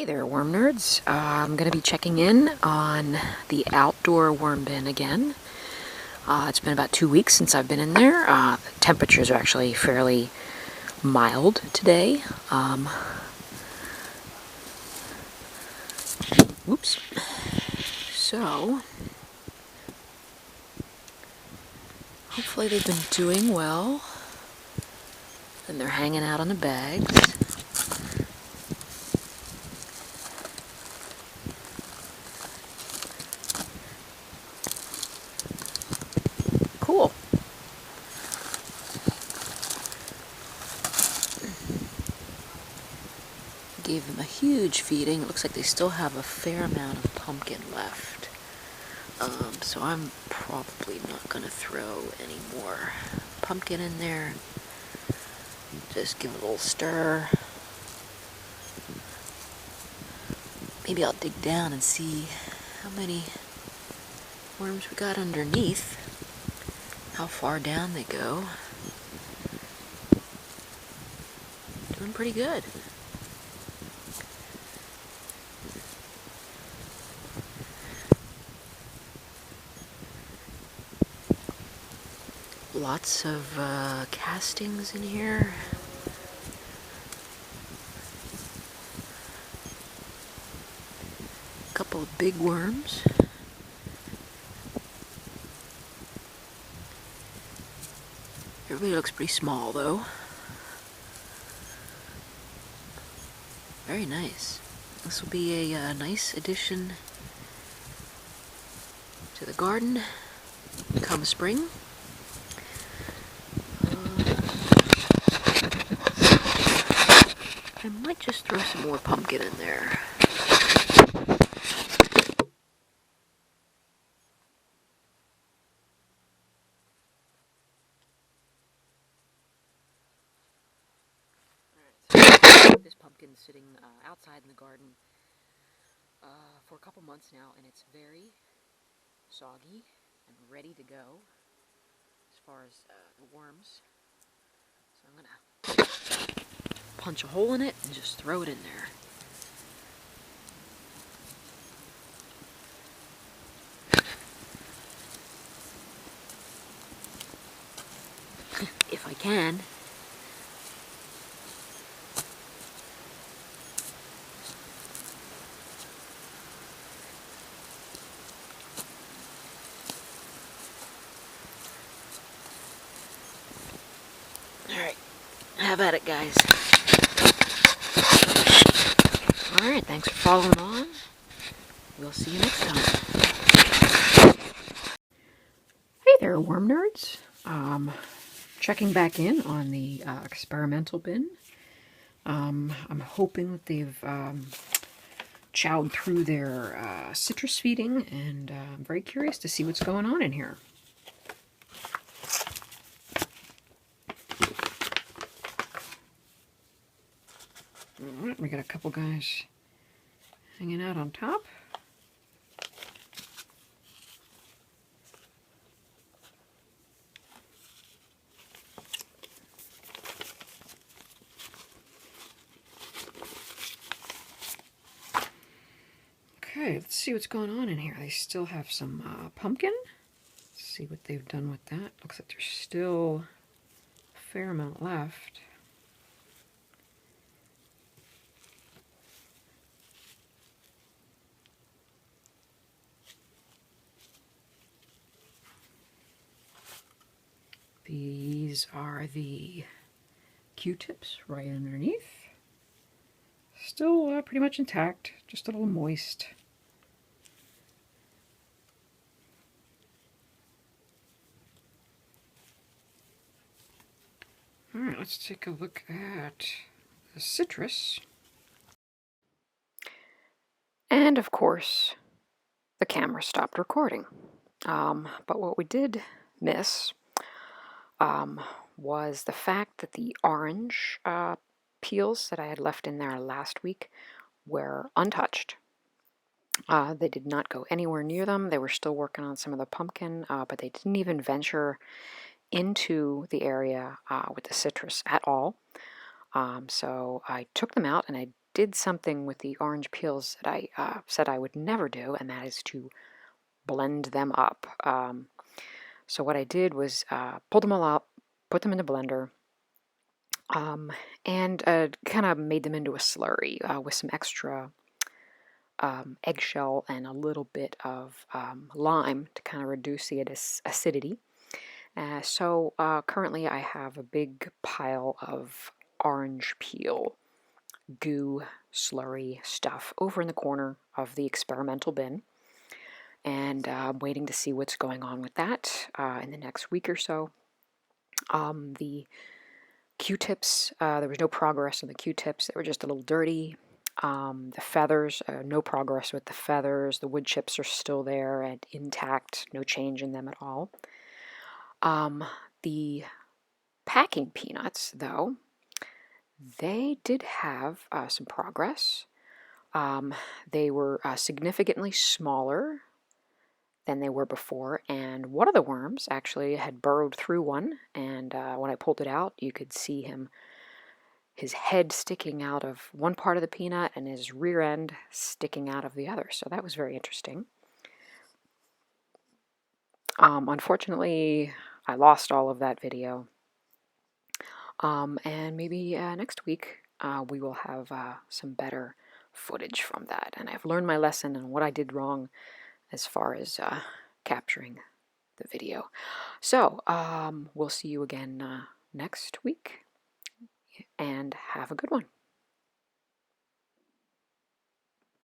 Hey there, worm nerds. I'm going to be checking in on the outdoor worm bin again. It's been about 2 weeks since I've been in there. The temperatures are actually fairly mild today. Whoops. So, hopefully they've been doing well. And they're hanging out on the bags. Cool. Gave them a huge feeding. It looks like they still have a fair amount of pumpkin left. So I'm probably not going to throw any more pumpkin in there. Just give it a little stir. Maybe I'll dig down and see how many worms we got underneath. How far down they go. Doing pretty good. Lots of castings in here. A couple of big worms. Everybody looks pretty small though. Very nice. This will be a nice addition to the garden come spring. I might just throw some more pumpkin in there. This pumpkin's sitting outside in the garden for a couple months now, and it's very soggy and ready to go as far as the worms. So I'm gonna punch a hole in it and just throw it in there. If I can. Alright, have at it, guys. Alright, thanks for following on. We'll see you next time. Hey there, worm nerds. Checking back in on the experimental bin. I'm hoping that they've chowed through their citrus feeding, and I'm very curious to see what's going on in here. Alright, we got a couple guys hanging out on top. Okay, let's see what's going on in here. They still have some pumpkin. Let's see what they've done with that. Looks like there's still a fair amount left. These are the Q-tips right underneath. Still pretty much intact, just a little moist. Alright, let's take a look at the citrus. And of course, the camera stopped recording. But what we did miss was the fact that the orange peels that I had left in there last week were untouched. They did not go anywhere near them. They were still working on some of the pumpkin, but they didn't even venture into the area with the citrus at all. So I took them out and I did something with the orange peels that I said I would never do, and that is to blend them up. So what I did was pulled them all out, put them in the blender, and kind of made them into a slurry with some extra eggshell and a little bit of lime to kind of reduce the acidity. So currently I have a big pile of orange peel goo slurry stuff over in the corner of the experimental bin, and I'm waiting to see what's going on with that in the next week or so. The Q-tips, there was no progress on the Q-tips. They were just a little dirty. The feathers, no progress with the feathers. The wood chips are still there and intact, no change in them at all. The packing peanuts, though, they did have some progress. They were significantly smaller than they were before, and one of the worms actually had burrowed through one, and when I pulled it out, you could see his head sticking out of one part of the peanut and his rear end sticking out of the other, so that was very interesting. Unfortunately, I lost all of that video, and maybe next week we will have some better footage from that, and I've learned my lesson and what I did wrong as far as capturing the video. So we'll see you again next week, and have a good one.